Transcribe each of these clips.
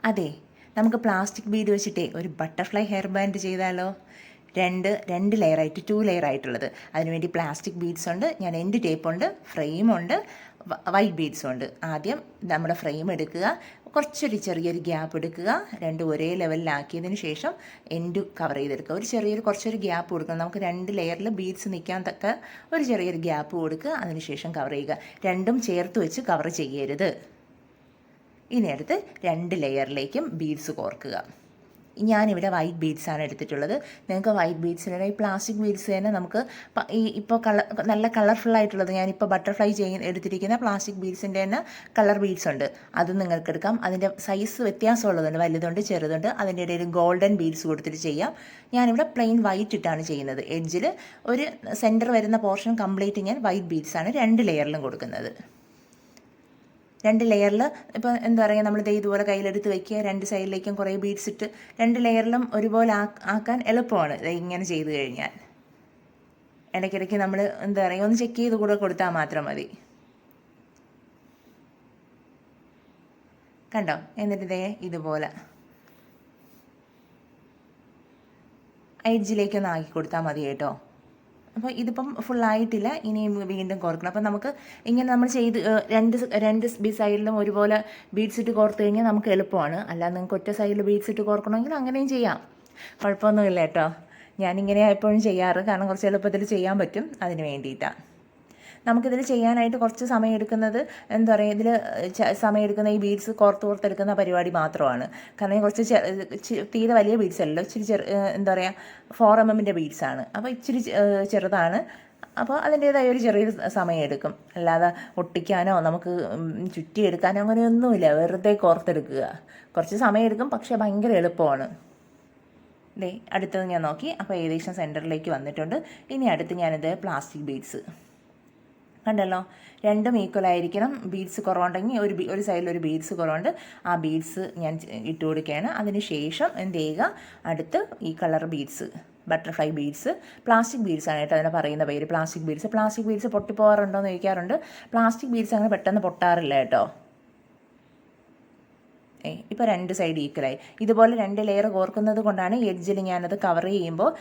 അതെ, നമുക്ക് plastic Bede വെച്ചിട്ടേ ഒരു ബട്ടർഫ്ലൈ ഹെയർ ബാൻഡ് ചെയ്താലോ? രണ്ട് ലെയറായിട്ട് 2 ലെയർ ആയിട്ടുള്ളത്. അതിനുവേണ്ടി പ്ലാസ്റ്റിക് ബീഡ്സ് ഉണ്ട്, ഞാൻ എൻഡ് ടേപ്പുണ്ട്, ഫ്രെയിമുണ്ട്, വൈറ്റ് ബീഡ്സും ഉണ്ട്. ആദ്യം നമ്മുടെ ഫ്രെയിം എടുക്കുക, ചെറിയൊരു ഗ്യാപ്പ് എടുക്കുക, രണ്ടും ഒരേ ലെവലിലാക്കിയതിന് ശേഷം എൻഡ് കവർ ചെയ്തെടുക്കുക. കുറച്ചൊരു ഗ്യാപ്പ് കൊടുക്കണം. നമുക്ക് 2 ലെയറിൽ ബീഡ്സ് നിൽക്കാൻ തക്ക ഒരു ചെറിയൊരു ഗ്യാപ്പ് കൊടുക്കുക. അതിനുശേഷം കവർ ചെയ്യുക. രണ്ടും ചേർത്ത് വെച്ച് കവർ ചെയ്യരുത്. ഇനി അടുത്ത് 2 ലെയറിലേക്കും ബീഡ്സ് കോർക്കുക. ഞാനിവിടെ വൈറ്റ് ബീഡ്സാണ് എടുത്തിട്ടുള്ളത്. നിങ്ങൾക്ക് വൈറ്റ് ബീഡ്സിന് ഈ പ്ലാസ്റ്റിക് ബീഡ്സ് തന്നെ നമുക്ക് ഇപ്പോൾ നല്ല കളർഫുള്ളായിട്ടുള്ളത്, ഞാനിപ്പോൾ ബട്ടർഫ്ലൈ എടുത്തിരിക്കുന്ന പ്ലാസ്റ്റിക് ബീഡ്സിൻ്റെ തന്നെ കളർ ബീഡ്സ് ഉണ്ട്. അത് നിങ്ങൾക്ക് എടുക്കാം. അതിൻ്റെ സൈസ് വ്യത്യാസമുള്ളതുണ്ട്, വലുതുണ്ട് ചെറുതുണ്ട്. അതിൻ്റെ ഇടയിൽ ഗോൾഡൻ ബീഡ്സ് കൊടുത്തിട്ട് ചെയ്യാം. ഞാനിവിടെ പ്ലെയിൻ വൈറ്റ് ഇട്ടാണ് ചെയ്യുന്നത്. എഡ്ജിൽ ഒരു സെൻറ്റർ വരുന്ന പോർഷൻ കംപ്ലീറ്റ് ഞാൻ വൈറ്റ് ബീഡ്സാണ് 2 ലെയറിലും കൊടുക്കുന്നത്. 2 ലെയറിൽ ഇപ്പോൾ എന്താ പറയുക, നമ്മൾ ഇതുപോലെ കയ്യിലെടുത്ത് വയ്ക്കുക, 2 സൈഡിലേക്കും കുറേ ബീഡ്സ് ഇട്ട് 2 ലെയറിലും ഒരുപോലെ ആക്കാൻ എളുപ്പമാണ് ഇങ്ങനെ ചെയ്ത് കഴിഞ്ഞാൽ. ഇടയ്ക്കിടയ്ക്ക് നമ്മൾ എന്താ പറയുക, ഒന്ന് ചെക്ക് ചെയ്ത് കൂടെ കൊടുത്താൽ മാത്രം മതി. കണ്ടോ? എന്നിട്ട് ഇതുപോലെ എഡ്ജിലേക്കൊന്ന് ആക്കി കൊടുത്താൽ മതി കേട്ടോ. അപ്പോൾ ഇതിപ്പം ഫുള്ളായിട്ടില്ല, ഇനിയും വീണ്ടും കോർക്കണം. അപ്പം നമുക്ക് ഇങ്ങനെ നമ്മൾ രണ്ട് സൈഡിലും ഒരുപോലെ ബീഡ്സ് ഇട്ട് കോർത്ത് കഴിഞ്ഞാൽ നമുക്ക് എളുപ്പമാണ്. അല്ലാതെ നിങ്ങൾക്ക് ഒറ്റ സൈഡിൽ ബീഡ്സ് ഇട്ട് കോർക്കണമെങ്കിൽ അങ്ങനെയും ചെയ്യാം, കുഴപ്പമൊന്നുമില്ല കേട്ടോ. ഞാനിങ്ങനെ എപ്പോഴും ചെയ്യാറ്, കാരണം കുറച്ച് എളുപ്പത്തിൽ ചെയ്യാൻ പറ്റും, അതിന് വേണ്ടിയിട്ടാണ്. നമുക്കിതിൽ ചെയ്യാനായിട്ട് കുറച്ച് സമയം എടുക്കുന്നത്, എന്താ പറയുക, ഇതിൽ സമയം എടുക്കുന്ന ഈ ബീഡ്സ് കോർത്തെടുക്കുന്ന പരിപാടി മാത്രമാണ്. കാരണം കുറച്ച് തീരെ വലിയ ബീഡ്സ് അല്ലല്ലോ, എന്താ പറയുക, 4 mm ബീഡ്സാണ്. അപ്പോൾ ഇച്ചിരി ചെറുതാണ്. അപ്പോൾ അതിൻ്റേതായ ഒരു ചെറിയൊരു സമയം എടുക്കും. അല്ലാതെ ഒട്ടിക്കാനോ നമുക്ക് ചുറ്റിയെടുക്കാനോ അങ്ങനെയൊന്നുമില്ല, വെറുതെ കോർത്തെടുക്കുക. കുറച്ച് സമയം എടുക്കും, പക്ഷേ ഭയങ്കര എളുപ്പമാണ്. അടുത്തത് ഞാൻ നോക്കി, അപ്പോൾ ഏകദേശം സെൻറ്ററിലേക്ക് വന്നിട്ടുണ്ട്. ഇനി അടുത്ത് ഞാനിത് പ്ലാസ്റ്റിക് ബീഡ്സ് കണ്ടല്ലോ, രണ്ടും ഈക്വൽ ആയിരിക്കണം. ബീഡ്സ് കുറവുണ്ടെങ്കിൽ ഒരു സൈഡിൽ ഒരു ബീഡ്സ് കുറവുണ്ട്, ആ ബീഡ്സ് ഞാൻ ഇട്ട് കൊടുക്കുകയാണ്. അതിന് ശേഷം എന്ത് ചെയ്യുക, അടുത്ത് ഈ colour beads, butterfly beads, plastic beads ആണ് കേട്ടോ അതിനെ പറയുന്ന പേര്, പ്ലാസ്റ്റിക് ബീഡ്സ് പൊട്ടിപ്പോകാറുണ്ടോ എന്ന് ചോദിക്കാറുണ്ട്. പ്ലാസ്റ്റിക് ബീഡ്സ് അങ്ങനെ പെട്ടെന്ന് പൊട്ടാറില്ല കേട്ടോ. ഇപ്പോൾ 2 സൈഡ് ഈക്വലായി. ഇതുപോലെ 2 ലെയർ കോർക്കുന്നത് കൊണ്ടാണ് എഡ്ജിൽ ഞാനത് കവർ ചെയ്യുമ്പോൾ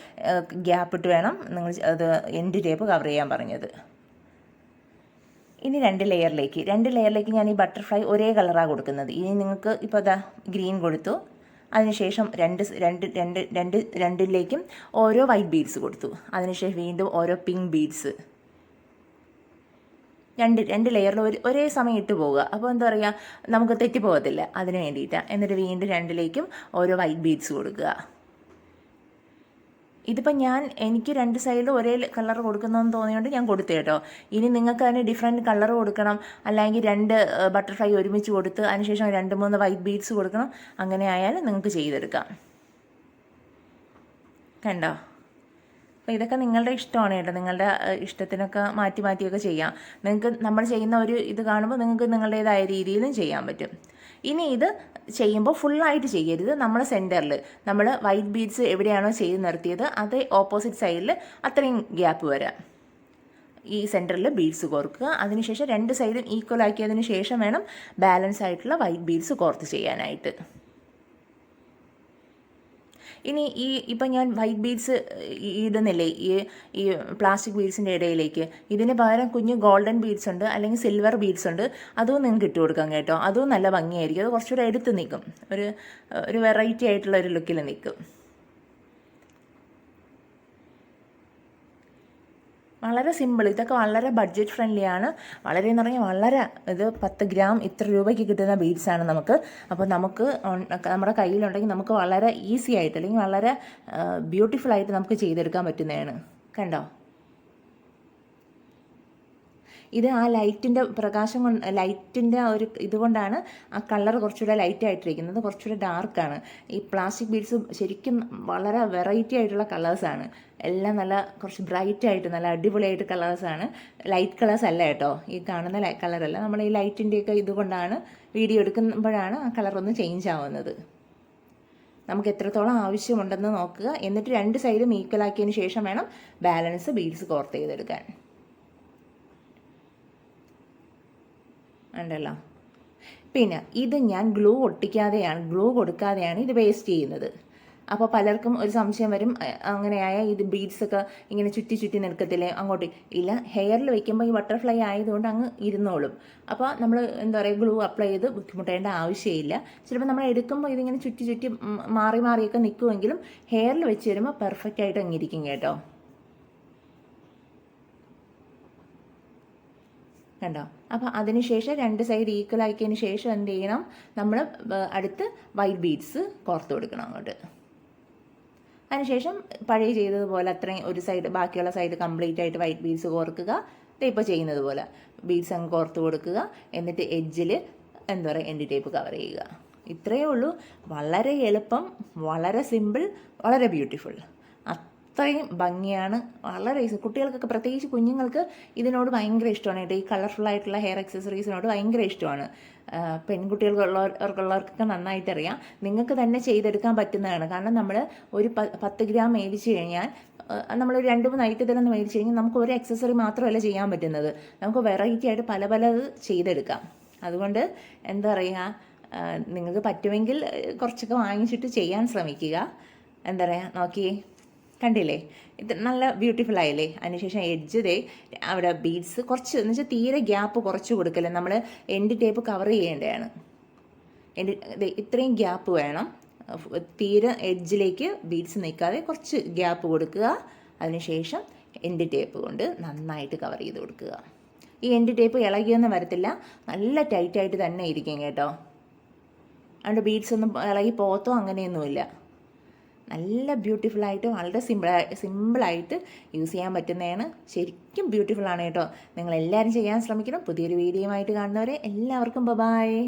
ഗ്യാപ്പ് ഇട്ട് വേണം നിങ്ങൾ അത് എൻഡ് ടേപ്പ് കവർ ചെയ്യാൻ പറഞ്ഞത്. ഇനി 2 ലെയറിലേക്ക് ഞാൻ ഈ ബട്ടർഫ്ലൈ ഒരേ കളറാണ് കൊടുക്കുന്നത്. ഇനി നിങ്ങൾക്ക് ഇപ്പോൾ ഗ്രീൻ കൊടുത്തു, അതിനുശേഷം രണ്ടിലേക്കും ഓരോ വൈറ്റ് ബീഡ്സ് കൊടുത്തു, അതിനുശേഷം വീണ്ടും ഓരോ പിങ്ക് ബീഡ്സ്, രണ്ട് ലെയറിൽ ഒരേ സമയം ഇട്ട് പോവുക. അപ്പോൾ എന്താ പറയുക, നമുക്ക് തെറ്റിപ്പോകത്തില്ല, അതിന് വേണ്ടിയിട്ടാണ്. എന്നിട്ട് വീണ്ടും 2ലേക്കും ഓരോ വൈറ്റ് ബീഡ്സ് കൊടുക്കുക. ഇതിപ്പോൾ എനിക്ക് 2 സൈഡിലും ഒരേ കളർ കൊടുക്കുന്നതെന്ന് തോന്നിയോണ്ട് ഞാൻ കൊടുത്തു കേട്ടോ. ഇനി നിങ്ങൾക്ക് അതിന് ഡിഫറെൻറ്റ് കളർ കൊടുക്കണം, അല്ലെങ്കിൽ 2 ബട്ടർഫ്ലൈ ഒരുമിച്ച് കൊടുത്ത് അതിനുശേഷം 2-3 വൈറ്റ് ബീഡ്സ് കൊടുക്കണം, അങ്ങനെ ആയാലും നിങ്ങൾക്ക് ചെയ്തെടുക്കാം. കണ്ടോ? അപ്പോൾ ഇതൊക്കെ നിങ്ങളുടെ ഇഷ്ടമാണ് കേട്ടോ, നിങ്ങളുടെ ഇഷ്ടത്തിനൊക്കെ മാറ്റിയൊക്കെ ചെയ്യാം. നിങ്ങൾക്ക് നമ്മൾ ചെയ്യുന്ന ഒരു ഇത് കാണുമ്പോൾ നിങ്ങൾക്ക് നിങ്ങളുടേതായ രീതിയിലും ചെയ്യാൻ പറ്റും. ഇനി ഇത് ചെയ്യുമ്പോൾ ഫുള്ളായിട്ട് ചെയ്യരുത്. നമ്മൾ സെൻറ്ററിൽ നമ്മൾ വൈറ്റ് ബീഡ്സ് എവിടെയാണോ ചെയ്ത് നിർത്തിയത് അതേ ഓപ്പോസിറ്റ് സൈഡിൽ അത്രയും ഗ്യാപ്പ് വരാം. ഈ സെൻറ്ററിൽ ബീഡ്സ് കോർക്കുക. അതിനുശേഷം 2 സൈഡും ഈക്വൽ ആക്കിയതിന് ശേഷം വേണം ബാലൻസ് ആയിട്ടുള്ള വൈറ്റ് ബീഡ്സ് കോർത്ത് ചെയ്യാനായിട്ട്. ഇനി ഇപ്പം ഞാൻ വൈറ്റ് ബീഡ്സ് ഇടുന്നില്ലേ ഈ പ്ലാസ്റ്റിക് ബീഡ്സിൻ്റെ ഇടയിലേക്ക്, ഇതിന് പകരം കുഞ്ഞ് ഗോൾഡൻ ബീഡ്സ് ഉണ്ട്, അല്ലെങ്കിൽ സിൽവർ ബീഡ്സ് ഉണ്ട്, അതും നിങ്ങൾക്ക് ഇട്ട് കൊടുക്കാം കേട്ടോ. അതും നല്ല ഭംഗിയായിരിക്കും, അത് കുറച്ചുകൂടെ എടുത്ത് നിൽക്കും, ഒരു വെറൈറ്റി ആയിട്ടുള്ള ഒരു ലുക്കിൽ നിൽക്കും. വളരെ സിമ്പിൾ, ഇതൊക്കെ വളരെ ബഡ്ജറ്റ് ഫ്രണ്ട്ലി ആണ്. വളരെ എന്ന് പറഞ്ഞാൽ ഇത് 10 ഗ്രാം ഇത്ര രൂപയ്ക്ക് കിട്ടുന്ന ബീഡ്സാണ് നമുക്ക്. അപ്പോൾ നമുക്ക് നമ്മുടെ കയ്യിലുണ്ടെങ്കിൽ നമുക്ക് വളരെ ഈസി ആയിട്ട്, അല്ലെങ്കിൽ വളരെ ബ്യൂട്ടിഫുൾ ആയിട്ട് നമുക്ക് ചെയ്തെടുക്കാൻ പറ്റുന്നതാണ്. കണ്ടോ? ഇത് ആ ലൈറ്റിൻ്റെ പ്രകാശം കൊണ്ട്, ലൈറ്റിൻ്റെ ഒരു ഇതുകൊണ്ടാണ് ആ കളർ കുറച്ചുകൂടെ ലൈറ്റ് ആയിട്ടിരിക്കുന്നത്, കുറച്ചുകൂടെ ഡാർക്കാണ്. ഈ പ്ലാസ്റ്റിക് ബീഡ്സ് ശരിക്കും വളരെ വെറൈറ്റി ആയിട്ടുള്ള കളേഴ്സാണ്, എല്ലാം നല്ല കുറച്ച് ബ്രൈറ്റ് ആയിട്ട് നല്ല അടിപൊളിയായിട്ട് കളേഴ്സാണ്. ലൈറ്റ് കളേഴ്സ് അല്ല കേട്ടോ, ഈ കാണുന്ന കളറല്ല. നമ്മൾ ഈ ലൈറ്റിൻ്റെയൊക്കെ ഇതുകൊണ്ടാണ് വീഡിയോ എടുക്കുമ്പോഴാണ് ആ കളറൊന്ന് ചേഞ്ച് ആവുന്നത്. നമുക്ക് എത്രത്തോളം ആവശ്യമുണ്ടെന്ന് നോക്കുക. എന്നിട്ട് 2 സൈഡും ഈക്വലാക്കിയതിന് ശേഷം വേണം ബാലൻസ് ബീഡ്സ് കോർത്ത് ചെയ്തെടുക്കാൻ. ഉണ്ടല്ലോ. പിന്നെ ഇത് ഞാൻ ഗ്ലൂ കൊടുക്കാതെയാണ് ഇത് പേസ്റ്റ് ചെയ്യുന്നത്. അപ്പോൾ പലർക്കും ഒരു സംശയം വരും, അങ്ങനെയായ ഇത് ബീഡ്സൊക്കെ ഇങ്ങനെ ചുറ്റി ചുറ്റി നിൽക്കത്തില്ലേ അങ്ങോട്ട്. ഇല്ല, ഹെയറിൽ വെക്കുമ്പോൾ ഈ ബട്ടർഫ്ലൈ ആയതുകൊണ്ട് അങ്ങ് ഇരുന്നോളും. അപ്പോൾ നമ്മൾ എന്താ പറയുക, ഗ്ലൂ അപ്ലൈ ചെയ്ത് ബുദ്ധിമുട്ടേണ്ട ആവശ്യമില്ല. ചിലപ്പോൾ നമ്മൾ എടുക്കുമ്പോൾ ഇതിങ്ങനെ ചുറ്റി ചുറ്റി മാറി മാറിയൊക്കെ നിൽക്കുമെങ്കിലും ഹെയറിൽ വെച്ച് വരുമ്പോൾ പെർഫെക്റ്റ് ആയിട്ട് അങ്ങിരിക്കും കേട്ടോ. കണ്ടോ? അപ്പോൾ അതിനുശേഷം 2 സൈഡ് ഈക്വൽ ആക്കിയതിന് ശേഷം എന്ത് ചെയ്യണം, നമ്മൾ അടുത്ത് വൈറ്റ് ബീഡ്സ് കോർത്ത് കൊടുക്കണം അങ്ങോട്ട്. അതിനുശേഷം പഴയ ചെയ്തതുപോലെ അത്രയും ഒരു സൈഡ്, ബാക്കിയുള്ള സൈഡ് കംപ്ലീറ്റ് ആയിട്ട് വൈറ്റ് ബീഡ്സ് കോർക്കുക. ഇപ്പോൾ ചെയ്യുന്നത് പോലെ ബീഡ്സ് അങ്ങ് കോർത്ത് കൊടുക്കുക. എന്നിട്ട് എഡ്ജിൽ എന്താ പറയുക, എൻഡ് ടേപ്പ് കവർ ചെയ്യുക. ഇത്രയേ ഉള്ളൂ. വളരെ എളുപ്പം, വളരെ സിമ്പിൾ, വളരെ ബ്യൂട്ടിഫുൾ. അത്രയും ഭംഗിയാണ്. വളരെ കുട്ടികൾക്കൊക്കെ, പ്രത്യേകിച്ച് കുഞ്ഞുങ്ങൾക്ക് ഇതിനോട് ഭയങ്കര ഇഷ്ടമാണ് കേട്ടോ. ഈ കളർഫുള്ളായിട്ടുള്ള ഹെയർ അക്സസറീസിനോട് ഭയങ്കര ഇഷ്ടമാണ്. പെൺകുട്ടികൾക്കുള്ളവർക്കൊക്കെ നന്നായിട്ടറിയാം. നിങ്ങൾക്ക് തന്നെ ചെയ്തെടുക്കാൻ പറ്റുന്നതാണ്. കാരണം നമ്മൾ ഒരു 10 ഗ്രാം മേടിച്ച് കഴിഞ്ഞാൽ, നമ്മളൊരു 2-3 ഐറ്റത്തിൽ നിന്ന് മേടിച്ച് കഴിഞ്ഞാൽ നമുക്ക് ഒരു അക്സസറി മാത്രമല്ല ചെയ്യാൻ പറ്റുന്നത്, നമുക്ക് വെറൈറ്റി ആയിട്ട് പലത് ചെയ്തെടുക്കാം. അതുകൊണ്ട് എന്താ പറയുക, നിങ്ങൾക്ക് പറ്റുമെങ്കിൽ കുറച്ചൊക്കെ വാങ്ങിച്ചിട്ട് ചെയ്യാൻ ശ്രമിക്കുക. എന്താ പറയുക, നോക്കിയേ, കണ്ടില്ലേ, ഇത് നല്ല ബ്യൂട്ടിഫുൾ ആയില്ലേ. അതിനുശേഷം എഡ്ജ് അവിടെ ബീഡ്സ് കുറച്ച് എന്ന് വെച്ചാൽ തീരെ ഗ്യാപ്പ് കുറച്ച് കൊടുക്കല്ലേ, നമ്മൾ എൻഡ് ടേപ്പ് കവർ ചെയ്യേണ്ടതാണ്. ഇത്രയും ഗ്യാപ്പ് വേണം. തീരെ എഡ്ജിലേക്ക് ബീഡ്സ് നിൽക്കാതെ കുറച്ച് ഗ്യാപ്പ് കൊടുക്കുക. അതിനുശേഷം എൻഡ് ടേപ്പ് കൊണ്ട് നന്നായിട്ട് കവർ ചെയ്ത് കൊടുക്കുക. ഈ എൻഡ് ടേപ്പ് ഇളകിയൊന്നും വരത്തില്ല, നല്ല ടൈറ്റായിട്ട് തന്നെ ഇരിക്കും കേട്ടോ. അതുകൊണ്ട് ബീഡ്സ് ഒന്നും ഇളകി പോത്തോ അങ്ങനെയൊന്നുമില്ല. നല്ല ബ്യൂട്ടിഫുള്ളായിട്ട്, വളരെ സിമ്പിളായിട്ട് യൂസ് ചെയ്യാൻ പറ്റുന്നതാണ്. ശരിക്കും ബ്യൂട്ടിഫുള്ളാണ് കേട്ടോ. നിങ്ങളെല്ലാവരും ചെയ്യാൻ ശ്രമിക്കണം. പുതിയൊരു വീഡിയോയുമായിട്ട് കാണുന്നവരെ എല്ലാവർക്കും ബൈ.